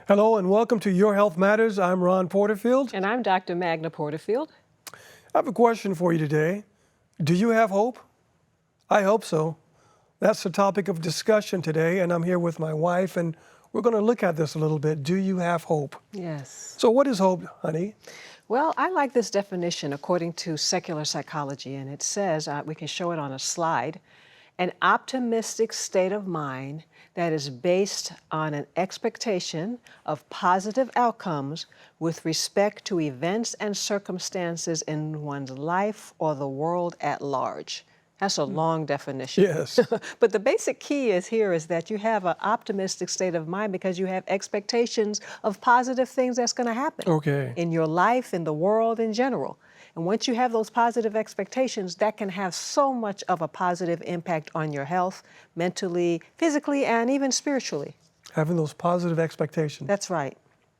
Hello and welcome to Your Health Matters. I'm Ron Porterfield. And I'm Dr. Magda Porterfield. I have a question for you today. Do you have hope? I hope so. That's the topic of discussion today, and I'm here with my wife, and we're going to look at this a little bit. Do you have hope? Yes. So what is hope, honey? Well, I like this definition according to secular psychology, and it says, we can show it on a slide, an optimistic state of mind that is based on an expectation of positive outcomes with respect to events and circumstances in one's life or the world at large. That's a long definition. Yes. But the basic key is that you have an optimistic state of mind because you have expectations of positive things that's going to happen in your life, in the world in general. And once you have those positive expectations, that can have so much of a positive impact on your health, mentally, physically, and even spiritually. Having those positive expectations. That's right.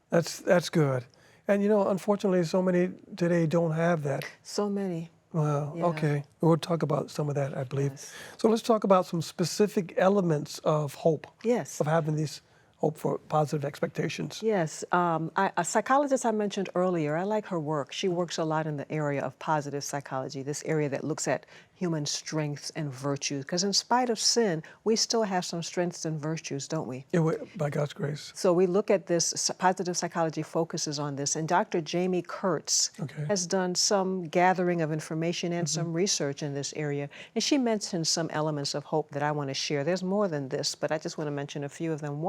That's good. And you know, unfortunately, so many today don't have that. So many. Wow, Yeah. okay. We'll talk about some of that, I believe. Yes. So let's talk about some specific elements of hope. Yes. Of having these hope for positive expectations. Yes. A psychologist I mentioned earlier, I like her work. She works a lot in the area of positive psychology, this area that looks at human strengths and virtues. Because in spite of sin, we still have some strengths and virtues, don't we? Yeah, by God's grace. So we look at this, positive psychology focuses on this. And Dr. Jamie Kurtz has done some gathering of information and some research in this area. And she mentioned some elements of hope that I want to share. There's more than this, but I just want to mention a few of them.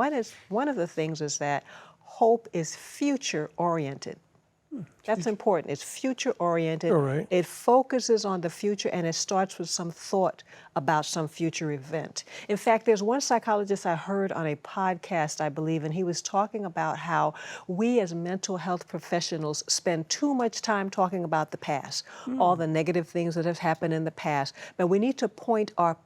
One of the things is that hope is future-oriented. That's important. It's future-oriented. All right. It focuses on the future, and it starts with some thought about some future event. In fact, there's one psychologist I heard on a podcast, I believe, and he was talking about how we as mental health professionals spend too much time talking about the past, all the negative things that have happened in the past, but we need to point our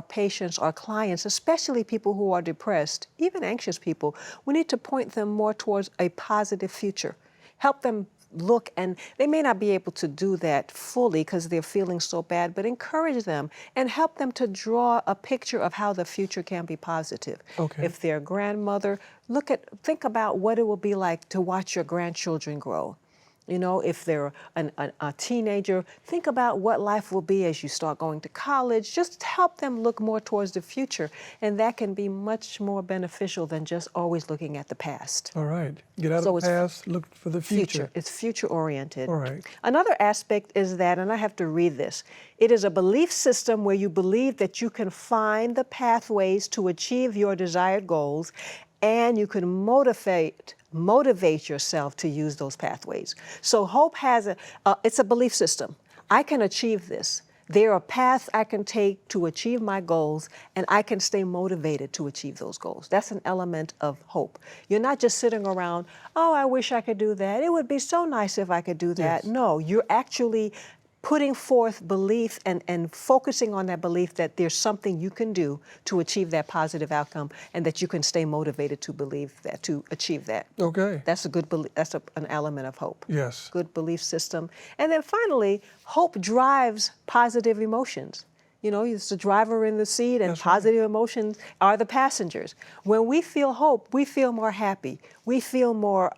patients, our clients, especially people who are depressed, even anxious people, we need to point them more towards a positive future. Help them look, and they may not be able to do that fully because they're feeling so bad, but encourage them and help them to draw a picture of how the future can be positive. If they're a grandmother, think about what it will be like to watch your grandchildren grow. You know, if they're a teenager, think about what life will be as you start going to college. Just help them look more towards the future, and that can be much more beneficial than just always looking at the past. All right. Get out of the past, look for the future. It's future-oriented. All right. Another aspect is that, and I have to read this, it is a belief system where you believe that you can find the pathways to achieve your desired goals, and you can motivate yourself to use those pathways. So hope has it's a belief system. I can achieve this. There are paths I can take to achieve my goals, and I can stay motivated to achieve those goals. That's an element of hope. You're not just sitting around, oh, I wish I could do that. It would be so nice if I could do that. Yes. No, you're actually putting forth belief and focusing on that belief that there's something you can do to achieve that positive outcome, and that you can stay motivated to believe that, to achieve that. Okay. That's a good belief. That's an element of hope. Yes. Good belief system. And then finally, hope drives positive emotions. You know, it's the driver in the seat, and positive emotions are the passengers. When we feel hope, we feel more happy. We feel more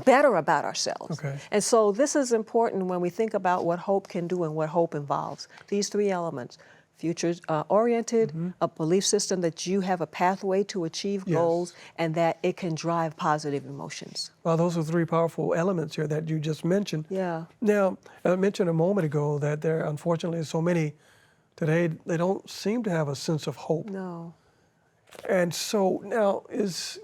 better about ourselves. And so this is important when we think about what hope can do and what hope involves. These three elements: future-oriented, a belief system that you have a pathway to achieve goals, and that it can drive positive emotions. Well, those are three powerful elements here that you just mentioned. Yeah. Now, I mentioned a moment ago that there, unfortunately, so many today, they don't seem to have a sense of hope. No. And so now,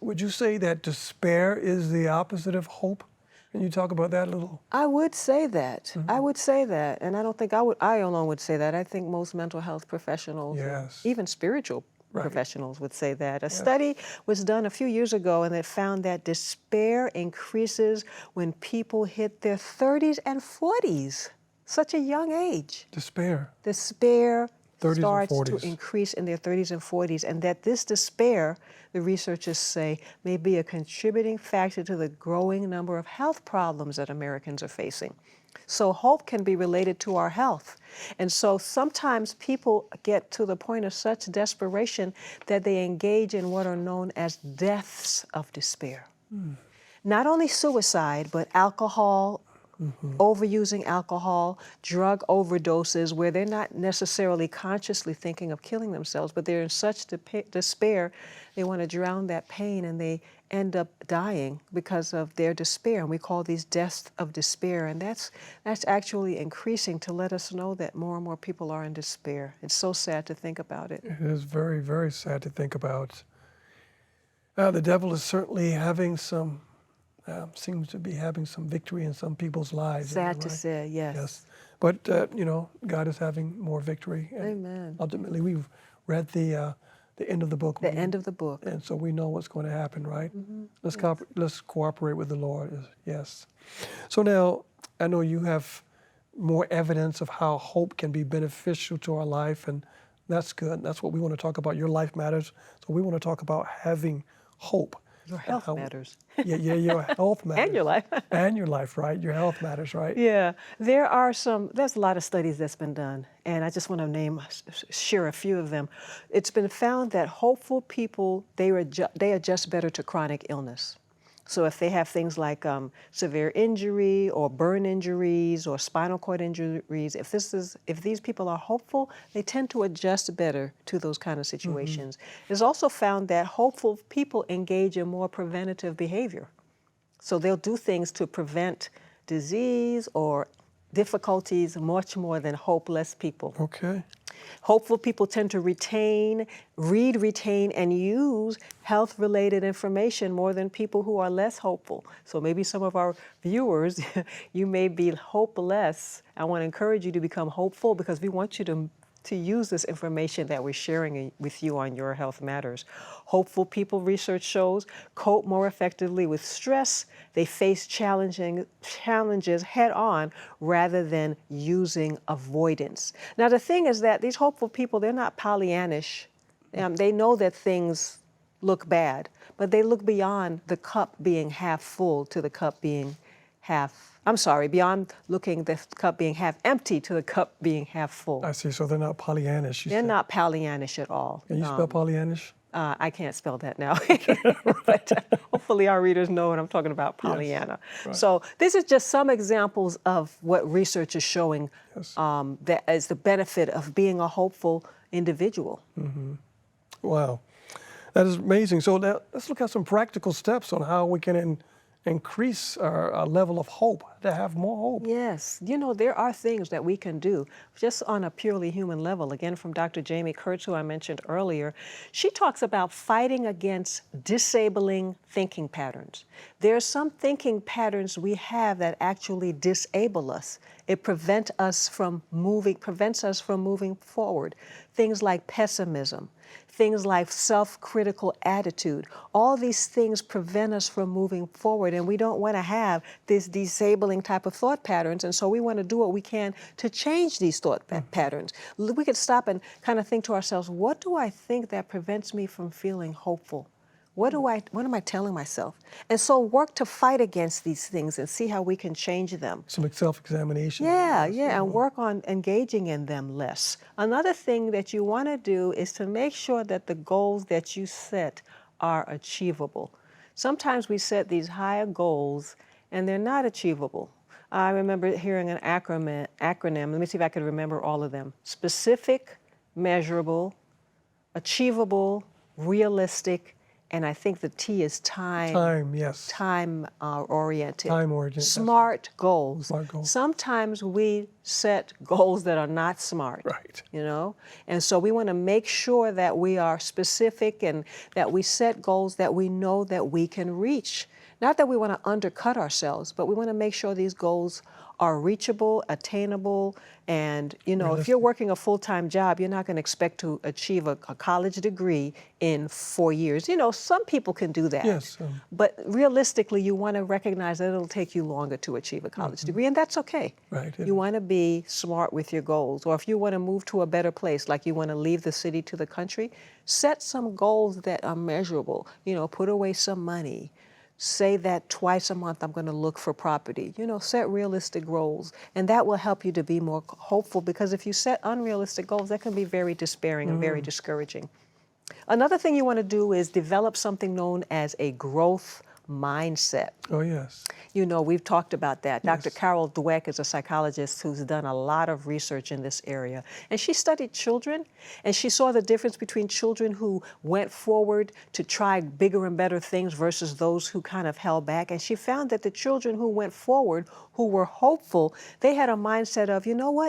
would you say that despair is the opposite of hope? Can you talk about that a little? I would say that. I would say that. And I don't think I alone would say that. I think most mental health professionals, even spiritual professionals would say that. A study was done a few years ago, and it found that despair increases when people hit their 30s and 40s. Such a young age. Despair. Despair 30s and starts 40s. to increase in their 30s and 40s, and that this despair, the researchers say, may be a contributing factor to the growing number of health problems that Americans are facing. So hope can be related to our health. And so sometimes people get to the point of such desperation that they engage in what are known as deaths of despair. Not only suicide, but alcohol, overusing alcohol, drug overdoses, where they're not necessarily consciously thinking of killing themselves, but they're in such despair, they want to drown that pain, and they end up dying because of their despair. And we call these deaths of despair, and that's actually increasing to let us know that more and more people are in despair. It's so sad to think about it. It is very, very sad to think about. The devil is certainly having some, seems to be having some victory in some people's lives. Sad to say, yes. Yes. But, God is having more victory. And Amen. ultimately, we've read the end of the book. The end of the book. And so we know what's going to happen, right? Let's cooperate with the Lord. Yes. So now, I know you have more evidence of how hope can be beneficial to our life, and that's good. That's what we want to talk about. Your life matters. So we want to talk about having hope. Your health matters. Yeah, your health matters. And your life. And your life, right? Your health matters, right? Yeah, there's a lot of studies that's been done, and I just want to share a few of them. It's been found that hopeful people, they adjust better to chronic illness. So if they have things like severe injury or burn injuries or spinal cord injuries, if these people are hopeful, they tend to adjust better to those kind of situations. It's also found that hopeful people engage in more preventative behavior. So they'll do things to prevent disease or difficulties much more than hopeless people. Okay. Hopeful people tend to retain, and use health-related information more than people who are less hopeful. So maybe some of our viewers, you may be hopeless. I want to encourage you to become hopeful, because we want you to use this information that we're sharing with you on Your Health Matters. Hopeful people, research shows, cope more effectively with stress. They face challenges head on rather than using avoidance. Now, the thing is that these hopeful people, they're not Pollyannish. They know that things look bad, but they look beyond the cup being half full to the cup being beyond looking the cup being half empty to the cup being half full. I see. So they're not Pollyannish. They're not Pollyannish at all. Can you spell Pollyannish? I can't spell that now, but hopefully our readers know what I'm talking about, Pollyanna. Yes. Right. So this is just some examples of what research is showing that is the benefit of being a hopeful individual. Wow. That is amazing. So now let's look at some practical steps on how we can increase our level of hope, to have more hope. Yes, there are things that we can do just on a purely human level. Again, from Dr. Jamie Kurtz, who I mentioned earlier, she talks about fighting against disabling thinking patterns. There are some thinking patterns we have that actually disable us. It prevents us from moving forward. Things like pessimism, things like self-critical attitude. All these things prevent us from moving forward, and we don't want to have this disabling type of thought patterns, and so we want to do what we can to change these thought patterns. We could stop and kind of think to ourselves, what do I think that prevents me from feeling hopeful? What am I telling myself? And so work to fight against these things and see how we can change them. Some self-examination. Yeah, and work on engaging in them less. Another thing that you want to do is to make sure that the goals that you set are achievable. Sometimes we set these higher goals and they're not achievable. I remember hearing an acronym. Let me see if I can remember all of them. Specific, measurable, achievable, realistic, and I think the T is time, yes. Time-oriented. Time-oriented. Smart goals. Smart goals. Sometimes we set goals that are not smart. Right. And so we want to make sure that we are specific and that we set goals that we know that we can reach. Not that we want to undercut ourselves, but we want to make sure these goals are reachable, attainable, and if you're working a full-time job, you're not going to expect to achieve a college degree in 4 years. Some people can do that. Yes. But realistically, you want to recognize that it'll take you longer to achieve a college degree, and that's okay. Right. You want to be smart with your goals, or if you want to move to a better place, like you want to leave the city to the country, set some goals that are measurable. Put away some money. Say that twice a month I'm going to look for property. Set realistic goals, and that will help you to be more hopeful, because if you set unrealistic goals, that can be very despairing and very discouraging. Another thing you want to do is develop something known as a growth mindset. Oh, yes. We've talked about that. Yes. Dr. Carol Dweck is a psychologist who's done a lot of research in this area. And she studied children, and she saw the difference between children who went forward to try bigger and better things versus those who kind of held back. And she found that the children who went forward, who were hopeful, they had a mindset of,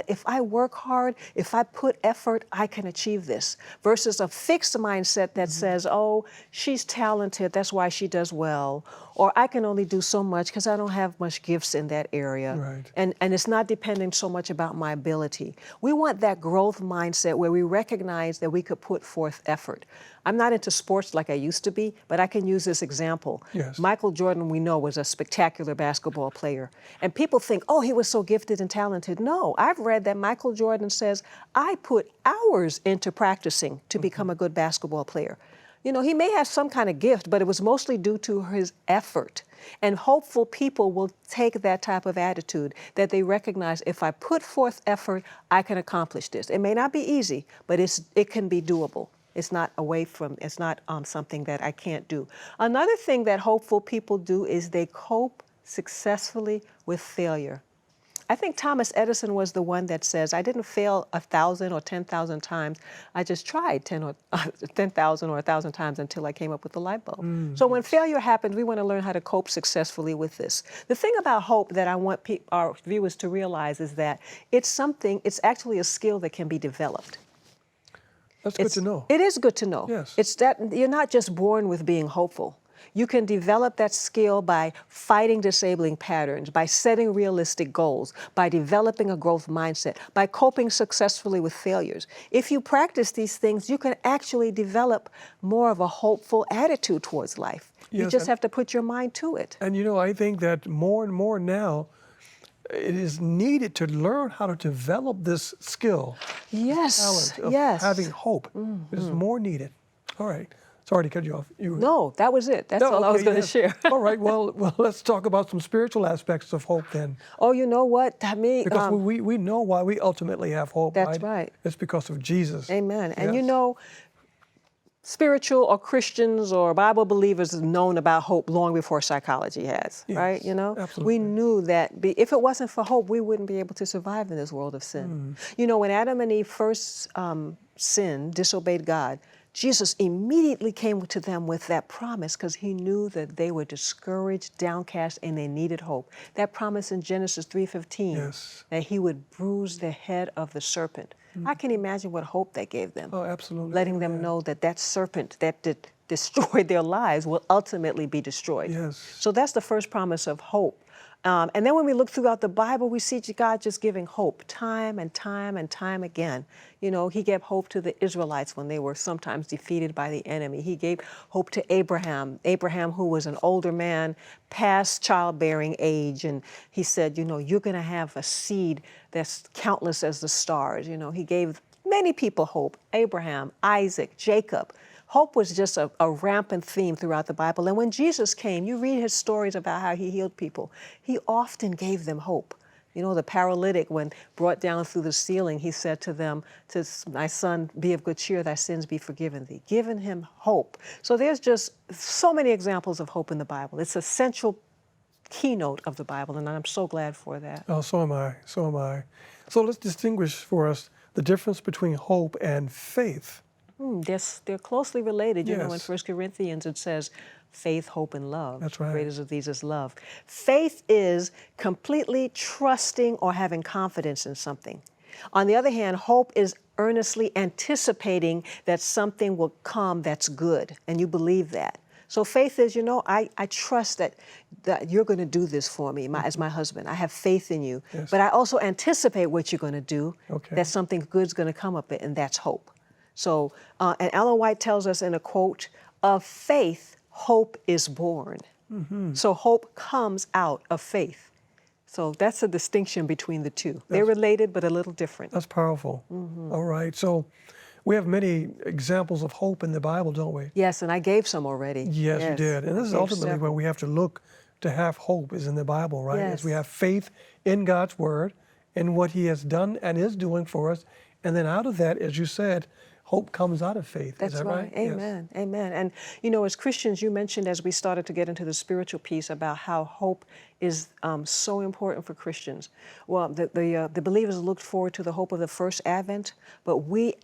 if I work hard, if I put effort, I can achieve this. Versus a fixed mindset that says, oh, she's talented, that's why she does well. Or I can only do so much because I don't have much gifts in that area. Right. And it's not depending so much about my ability. We want that growth mindset where we recognize that we could put forth effort. I'm not into sports like I used to be, but I can use this example. Yes. Michael Jordan, we know, was a spectacular basketball player. And people think, oh, he was so gifted and talented. No, I've read that Michael Jordan says, I put hours into practicing to become a good basketball player. He may have some kind of gift, but it was mostly due to his effort. And hopeful people will take that type of attitude, that they recognize, if I put forth effort, I can accomplish this. It may not be easy, but it can be doable. It's not something that I can't do. Another thing that hopeful people do is they cope successfully with failure. I think Thomas Edison was the one that says, I didn't fail 1,000 or 10,000 times. I just tried 10,000 or 1,000 times until I came up with the light bulb. So when failure happens, we want to learn how to cope successfully with this. The thing about hope that I want our viewers to realize is that it's actually a skill that can be developed. That's good to know. It is good to know. Yes. It's that you're not just born with being hopeful. You can develop that skill by fighting disabling patterns, by setting realistic goals, by developing a growth mindset, by coping successfully with failures. If you practice these things, you can actually develop more of a hopeful attitude towards life. Yes, You just have to put your mind to it. And I think that more and more now, it is needed to learn how to develop this skill, Yes, talent of yes. having hope. It is more needed. All right. Sorry to cut you off. No, that was it. That's all I was going to share. All right. Well, let's talk about some spiritual aspects of hope then. Oh, you know what? Because we know why we ultimately have hope. That's right. It's because of Jesus. Amen. And Yes. Spiritual or Christians or Bible believers have known about hope long before psychology has, Yes, right? absolutely. We knew that if it wasn't for hope, we wouldn't be able to survive in this world of sin. When Adam and Eve first sinned, disobeyed God, Jesus immediately came to them with that promise because he knew that they were discouraged, downcast, and they needed hope. That promise in Genesis 3:15, Yes. that he would bruise the head of the serpent. I can imagine what hope that gave them. Oh, absolutely. Letting them know that serpent that destroyed their lives will ultimately be destroyed. Yes. So that's the first promise of hope. And then when we look throughout the Bible, we see God just giving hope time and time and time again. He gave hope to the Israelites when they were sometimes defeated by the enemy. He gave hope to Abraham, who was an older man, past childbearing age. And he said, you're going to have a seed that's countless as the stars. He gave many people hope, Abraham, Isaac, Jacob. Hope was just a rampant theme throughout the Bible. And when Jesus came, you read his stories about how he healed people. He often gave them hope. The paralytic, when brought down through the ceiling, he said to them, my son, be of good cheer, thy sins be forgiven thee. Giving him hope. So there's just so many examples of hope in the Bible. It's a central keynote of the Bible, and I'm so glad for that. Oh, so am I. So am I. So let's distinguish for us the difference between hope and faith. They're closely related. In Yes. 1 Corinthians it says, faith, hope, and love. That's right. Greatest of these is love. Faith is completely trusting or having confidence in something. On the other hand, hope is earnestly anticipating that something will come that's good, and you believe that. So faith is, I trust that you're going to do this for me as my husband. I have faith in you. Yes. But I also anticipate what you're going to do, Okay. that something good's going to come of it, and that's hope. So, and Ellen White tells us in a quote, of faith, hope is born. So hope comes out of faith. So that's a distinction between the two. They're related, but a little different. That's powerful. All right. So we have many examples of hope in the Bible, don't we? Yes, and I gave some already. Yes, you did. And this is Gave ultimately where several. we have to look to have hope is in the Bible, right? As we Yes. have faith in God's word and what he has done and is doing for us. And then out of that, as you said, hope comes out of faith. That's is that right? Yes. Amen. Amen. And as Christians, you mentioned as we started to get into the spiritual piece about how hope is so important for Christians. Well, the believers looked forward to the hope of the first advent, but we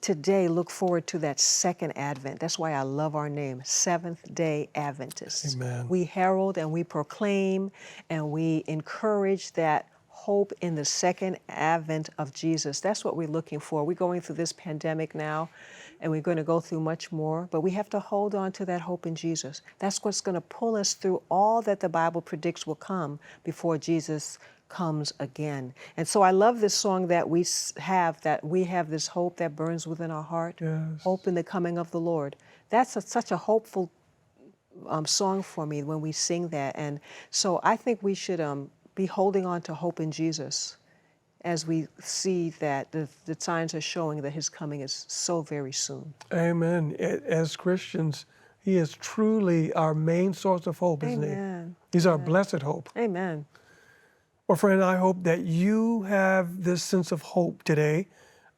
today look forward to that second advent. That's why I love our name, Seventh-day Adventists. Amen. We herald and we proclaim and we encourage that hope in the second advent of Jesus. That's what we're looking for. We're going through this pandemic now, and we're going to go through much more, but we have to hold on to that hope in Jesus. That's what's going to pull us through all that the Bible predicts will come before Jesus comes again. And so I love this song that we have this hope that burns within our heart, Yes. hope in the coming of the Lord. That's such a hopeful song for me when we sing that. And so I think we should be holding on to hope in Jesus as we see that the signs are showing that his coming is so very soon. Amen. As Christians, he is truly our main source of hope, isn't Amen. he? He's our blessed hope. Amen. Well, friend, I hope that you have this sense of hope today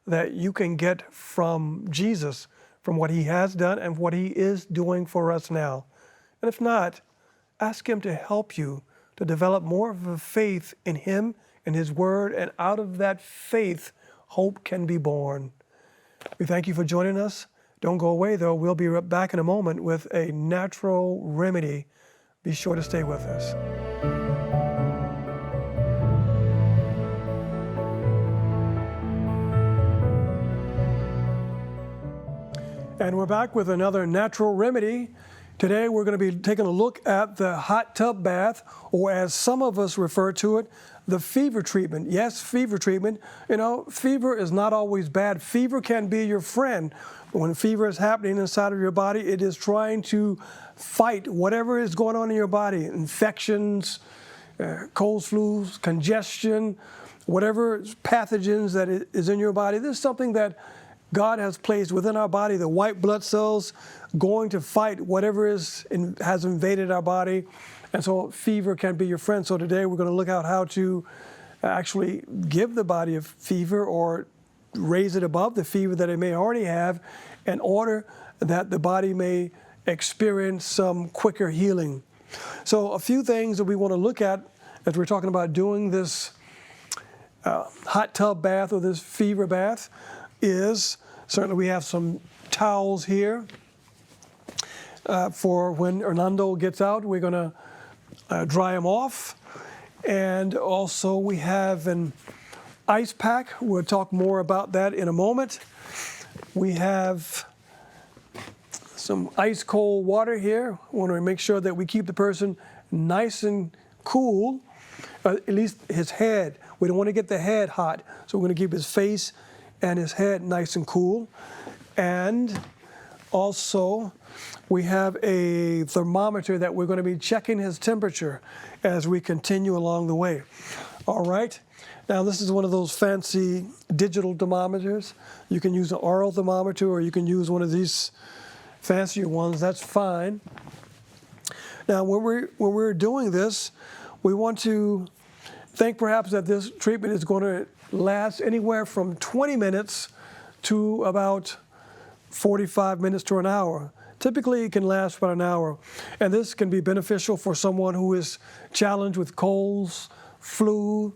that you can get from Jesus, from what he has done and what he is doing for us now. And if not, ask him to help you to develop more of a faith in him and his word, and out of that faith, hope can be born. We thank you for joining us. Don't go away, though. We'll be back in a moment with a natural remedy. Be sure to stay with us. And we're back with another natural remedy. Today we're going to be taking a look at the hot tub bath, or as some of us refer to it, the fever treatment. Yes, fever treatment. Fever is not always bad. Fever can be your friend. When fever is happening inside of your body, it is trying to fight whatever is going on in your body. Infections, colds, flus, congestion, whatever pathogens that is in your body. This is something that God has placed within our body, the white blood cells going to fight whatever has invaded our body. And so fever can be your friend. So today we're going to look at how to actually give the body a fever or raise it above the fever that it may already have in order that the body may experience some quicker healing. So a few things that we want to look at as we're talking about doing this hot tub bath or this fever bath is certainly we have some towels here for when Hernando gets out. We're going to dry them off. And also we have an ice pack. We'll talk more about that in a moment. We have some ice cold water here. We want to make sure that we keep the person nice and cool, at least his head. We don't want to get the head hot, so we're going to keep his face and his head nice and cool. And also, we have a thermometer that we're going to be checking his temperature as we continue along the way. All right. Now, this is one of those fancy digital thermometers. You can use an oral thermometer, or you can use one of these fancier ones. That's fine. Now, when we're doing this, we want to think perhaps that this treatment is going to last anywhere from 20 minutes to about 45 minutes to an hour. Typically, it can last about an hour. And this can be beneficial for someone who is challenged with colds, flu,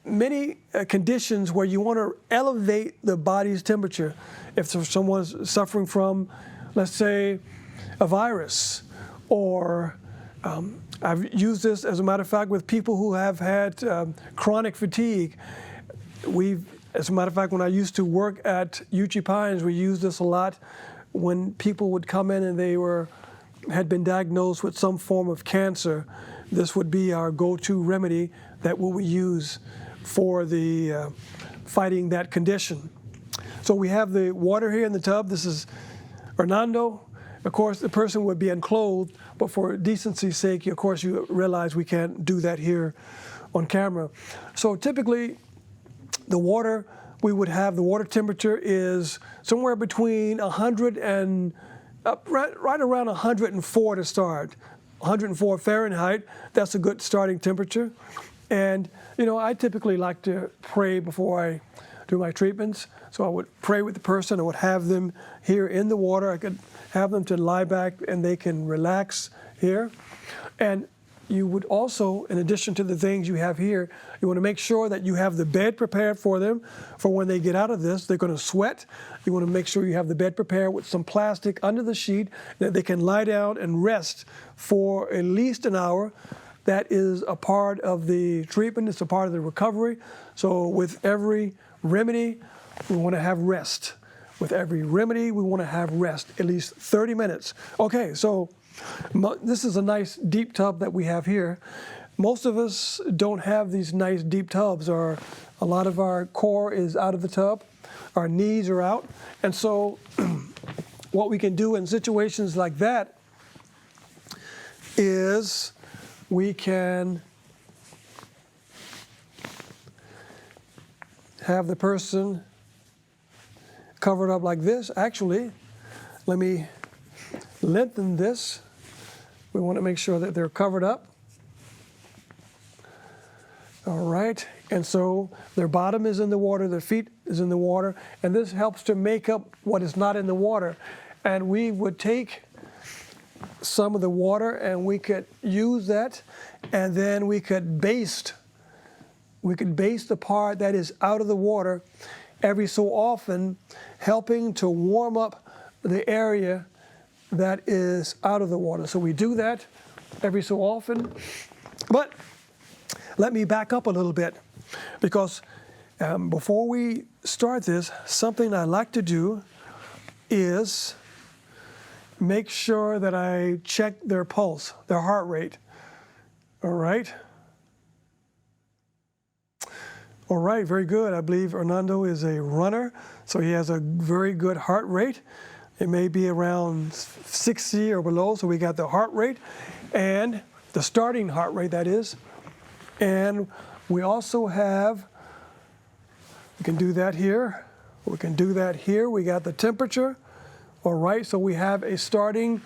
many conditions where you want to elevate the body's temperature. If someone's suffering from, let's say, a virus, or I've used this, as a matter of fact, with people who have had chronic fatigue. As a matter of fact, when I used to work at Uchee Pines, we used this a lot when people would come in and they were had been diagnosed with some form of cancer, this would be our go-to remedy that we use for the fighting that condition. So we have the water here in the tub. This is Hernando. Of course, the person would be unclothed, but for decency's sake, of course, you realize we can't do that here on camera. So typically, the water, we would have the water temperature is somewhere between 100 and right around 104 to start. 104 Fahrenheit, that's a good starting temperature. And, you know, I typically like to pray before I do my treatments. So I would pray with the person. I would have them here in the water. I could have them to lie back and they can relax here. And you would also, in addition to the things you have here, you want to make sure that you have the bed prepared for them for when they get out of this. They're going to sweat. You want to make sure you have the bed prepared with some plastic under the sheet that they can lie down and rest for at least an hour. That is a part of the treatment. It's a part of the recovery. So with every remedy, we want to have rest. With every remedy, we want to have rest, at least 30 minutes. Okay, so this is a nice deep tub that we have here. Most of us don't have these nice deep tubs. A lot of our core is out of the tub. Our knees are out. And so what we can do in situations like that is we can have the person covered up like this. Actually, let me lengthen this. We want to make sure that they're covered up. All right, and so their bottom is in the water, their feet is in the water, and this helps to make up what is not in the water. And we would take some of the water and we could use that, and then we could baste the part that is out of the water every so often, helping to warm up the area that is out of the water. So we do that every so often. But let me back up a little bit, because before we start this, something I like to do is make sure that I check their pulse, their heart rate. All right? All right, very good. I believe Hernando is a runner, so he has a very good heart rate. It may be around 60 or below, so we got the heart rate and the starting heart rate, that is. And we also have, we can do that here. We can do that here. We got the temperature. All right, so we have a starting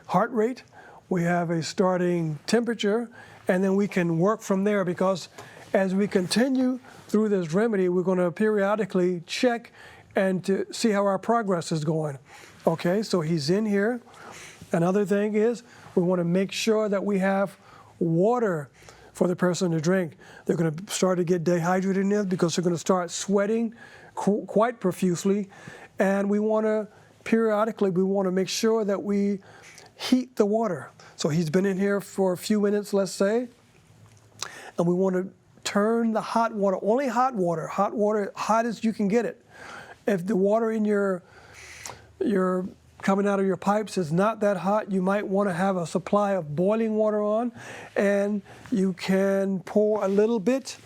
heart rate. We have a starting temperature, and then we can work from there, because as we continue through this remedy, we're going to periodically check and to see how our progress is going. Okay, so he's in here. Another thing is we want to make sure that we have water for the person to drink. They're going to start to get dehydrated in this because they're going to start sweating quite profusely. And we want to periodically, we want to make sure that we heat the water. So he's been in here for a few minutes, let's say, and we want to turn the hot water, only hot water, hot as you can get it. If the water in your coming out of your pipes is not that hot, you might want to have a supply of boiling water on, and you can pour a little bit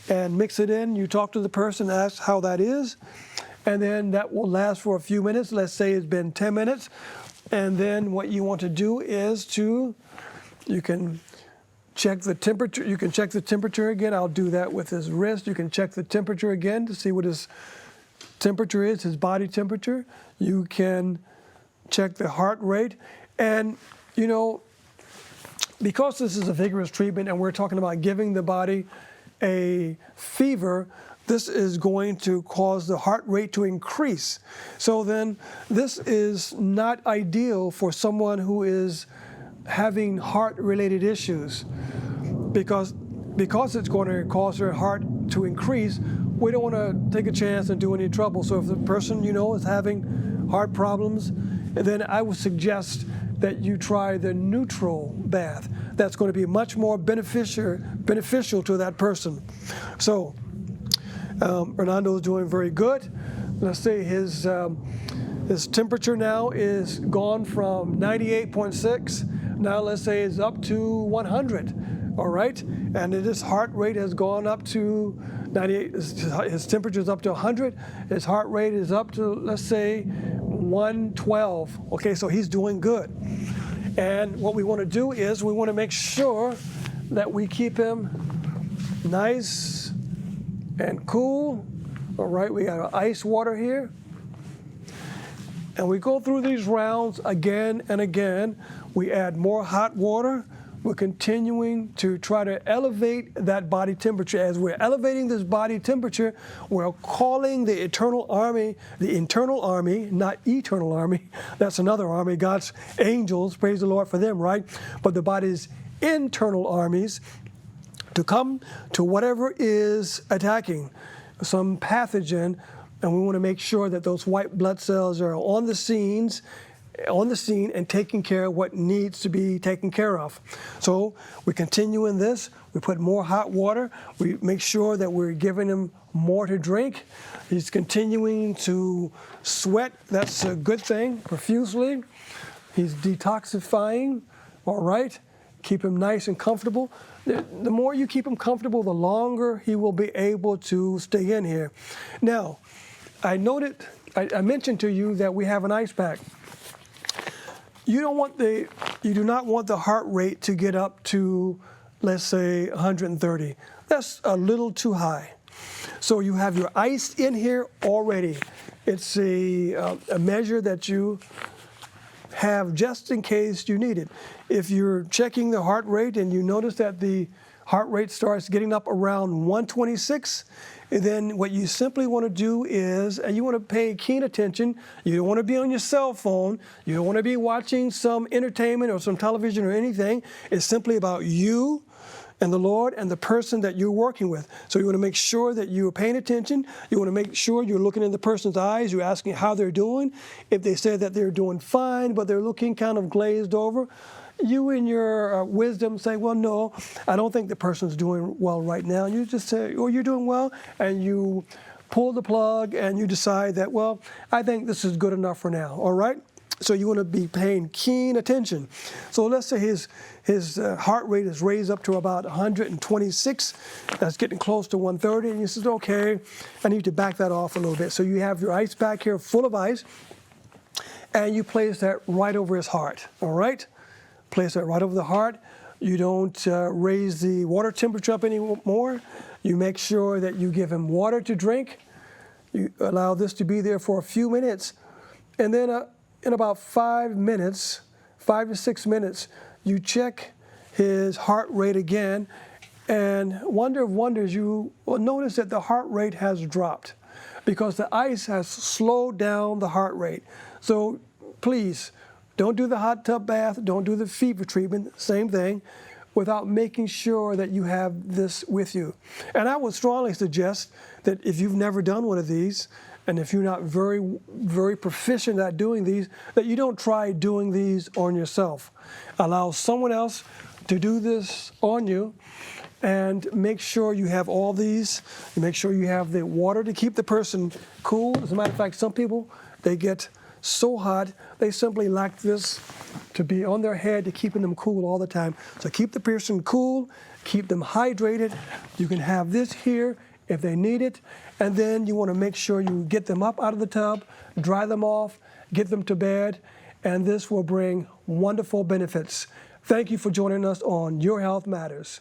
and mix it in. You talk to the person, ask how that is, and then that will last for a few minutes. Let's say it's been 10 minutes, and then what you want to do is you can check the temperature. You can check the temperature again. I'll do that with his wrist. You can check the temperature again to see what his temperature is, his body temperature. You can check the heart rate. And, you know, because this is a vigorous treatment and we're talking about giving the body a fever, this is going to cause the heart rate to increase. So then this is not ideal for someone who is having heart-related issues, because it's going to cause their heart to increase. We don't want to take a chance and do any trouble. So if the person, you know, is having heart problems, then I would suggest that you try the neutral bath. That's going to be much more beneficial to that person. So Hernando is doing very good. Let's say his His temperature now is gone from 98.6. Now let's say it's up to 100. All right, and his heart rate has gone up to 98. His temperature is up to 100. His heart rate is up to, let's say, 112. Okay, so he's doing good. And what we want to do is we want to make sure that we keep him nice and cool. All right, we got ice water here. And we go through these rounds again and again. We add more hot water. We're continuing to try to elevate that body temperature. As we're elevating this body temperature, we're calling the internal army, not eternal army. That's another army, God's angels, praise the Lord for them, right? But the body's internal armies to come to whatever is attacking, some pathogen, and we want to make sure that those white blood cells are on the scene and taking care of what needs to be taken care of. So we continue in this. We put more hot water. We make sure that we're giving him more to drink. He's continuing to sweat. That's a good thing, profusely. He's detoxifying, all right? Keep him nice and comfortable. The more you keep him comfortable, the longer he will be able to stay in here. Now, I mentioned to you that we have an ice pack. You do not want the heart rate to get up to, let's say, 130. That's a little too high. So you have your ice in here already. It's a measure that you have just in case you need it. If you're checking the heart rate and you notice that the heart rate starts getting up around 126, then what you simply want to do is, and you want to pay keen attention, you don't want to be on your cell phone, you don't want to be watching some entertainment or some television or anything. It's simply about you and the Lord and the person that you're working with. So you want to make sure that you're paying attention. You want to make sure you're looking in the person's eyes. You're asking how they're doing. If they say that they're doing fine, but they're looking kind of glazed over, you in your wisdom say, well, no, I don't think the person's doing well right now. And you just say, oh, you're doing well. And you pull the plug and you decide that, well, I think this is good enough for now. All right? So you want to be paying keen attention. So let's say his heart rate is raised up to about 126. That's getting close to 130. And you says, okay, I need to back that off a little bit. So you have your ice pack here full of ice. And you place that right over his heart. All right? Place that right over the heart. You don't raise the water temperature up anymore. You make sure that you give him water to drink. You allow this to be there for a few minutes. And then in about 5 to 6 minutes, you check his heart rate again. And wonder of wonders, you will notice that the heart rate has dropped because the ice has slowed down the heart rate. So please, don't do the hot tub bath, don't do the fever treatment, same thing, without making sure that you have this with you. And I would strongly suggest that if you've never done one of these, and if you're not very, very proficient at doing these, that you don't try doing these on yourself. Allow someone else to do this on you, and make sure you have all these. Make sure you have the water to keep the person cool. As a matter of fact, some people, they get so hot, they simply lack this to be on their head to keeping them cool all the time. So keep the person cool, keep them hydrated. You can have this here if they need it. And then you want to make sure you get them up out of the tub, dry them off, get them to bed, and this will bring wonderful benefits. Thank you for joining us on Your Health Matters.